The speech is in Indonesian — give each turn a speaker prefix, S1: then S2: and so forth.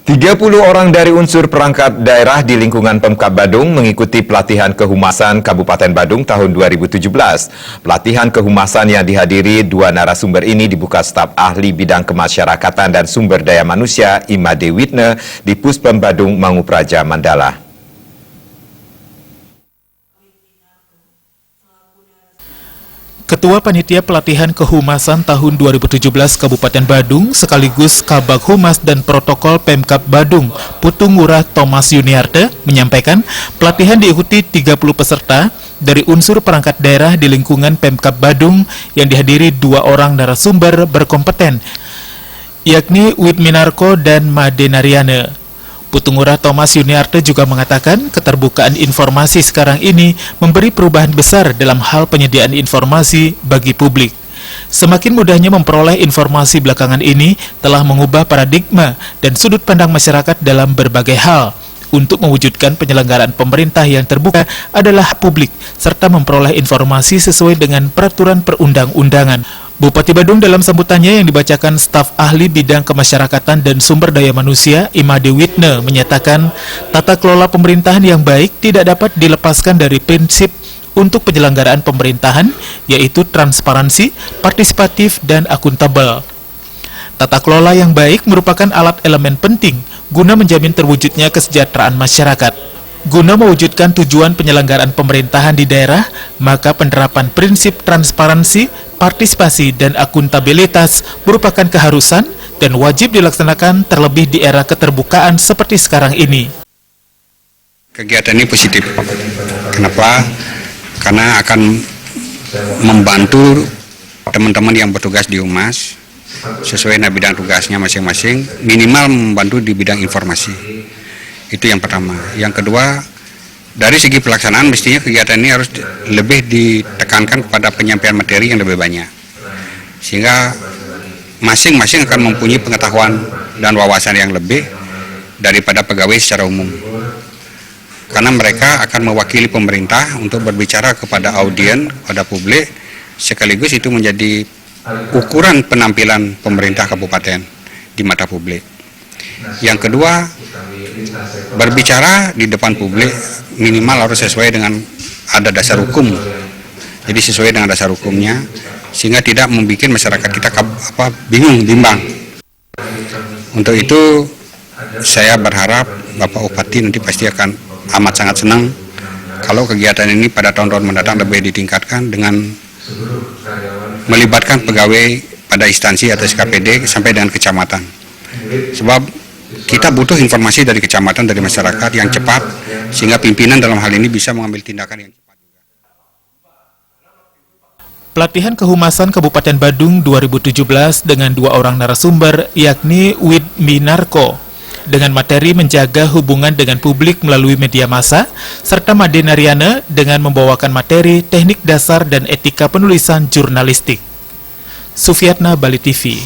S1: 30 orang dari unsur perangkat daerah di lingkungan Pemkab Badung mengikuti pelatihan kehumasan Kabupaten Badung tahun 2017. Pelatihan kehumasan yang dihadiri dua narasumber ini dibuka staf ahli bidang kemasyarakatan dan sumber daya manusia Imade Witne di Puspem Badung Mangupraja Mandala.
S2: Ketua Panitia Pelatihan Kehumasan tahun 2017 Kabupaten Badung sekaligus Kabag Humas dan Protokol Pemkab Badung, Putung Ngurah Thomas Yuniarte, menyampaikan pelatihan diikuti 30 peserta dari unsur perangkat daerah di lingkungan Pemkab Badung yang dihadiri dua orang narasumber berkompeten, yakni Witminarko dan Made Nariane. Putung Ngurah Thomas Yuniarte juga mengatakan keterbukaan informasi sekarang ini memberi perubahan besar dalam hal penyediaan informasi bagi publik. Semakin mudahnya memperoleh informasi belakangan ini telah mengubah paradigma dan sudut pandang masyarakat dalam berbagai hal. Untuk mewujudkan penyelenggaraan pemerintah yang terbuka adalah publik, serta memperoleh informasi sesuai dengan peraturan perundang-undangan. Bupati Badung dalam sambutannya yang dibacakan staf ahli bidang kemasyarakatan dan sumber daya manusia Imade Witne menyatakan tata kelola pemerintahan yang baik tidak dapat dilepaskan dari prinsip untuk penyelenggaraan pemerintahan, yaitu transparansi, partisipatif, dan akuntabel. Tata kelola yang baik merupakan alat elemen penting guna menjamin terwujudnya kesejahteraan masyarakat. Guna mewujudkan tujuan penyelenggaraan pemerintahan di daerah, maka penerapan prinsip transparansi, partisipasi, dan akuntabilitas merupakan keharusan dan wajib dilaksanakan terlebih di era keterbukaan seperti sekarang ini.
S3: Kegiatan ini positif. Kenapa? Karena akan membantu teman-teman yang bertugas di Humas sesuai dengan bidang tugasnya masing-masing, minimal membantu di bidang informasi. Itu yang pertama. Yang kedua, dari segi pelaksanaan mestinya kegiatan ini harus lebih ditekankan kepada penyampaian materi yang lebih banyak. Sehingga masing-masing akan mempunyai pengetahuan dan wawasan yang lebih daripada pegawai secara umum. Karena mereka akan mewakili pemerintah untuk berbicara kepada audien, kepada publik, sekaligus itu menjadi ukuran penampilan pemerintah kabupaten di mata publik. Yang kedua, berbicara di depan publik minimal harus sesuai dengan ada dasar hukum. Jadi sesuai dengan dasar hukumnya, sehingga tidak membuat masyarakat kita bingung, bimbang. Untuk itu saya berharap Bapak Bupati nanti pasti akan amat sangat senang kalau kegiatan ini pada tahun-tahun mendatang lebih ditingkatkan dengan melibatkan pegawai pada instansi atau SKPD sampai dengan kecamatan. Sebab kita butuh informasi dari kecamatan, dari masyarakat yang cepat, sehingga pimpinan dalam hal ini bisa mengambil tindakan yang cepat.
S2: Pelatihan Kehumasan Kabupaten Badung 2017 dengan dua orang narasumber, yakni Witminarko, dengan materi menjaga hubungan dengan publik melalui media massa, serta Made Nariane dengan membawakan materi teknik dasar dan etika penulisan jurnalistik. Sufiatna, Bali TV.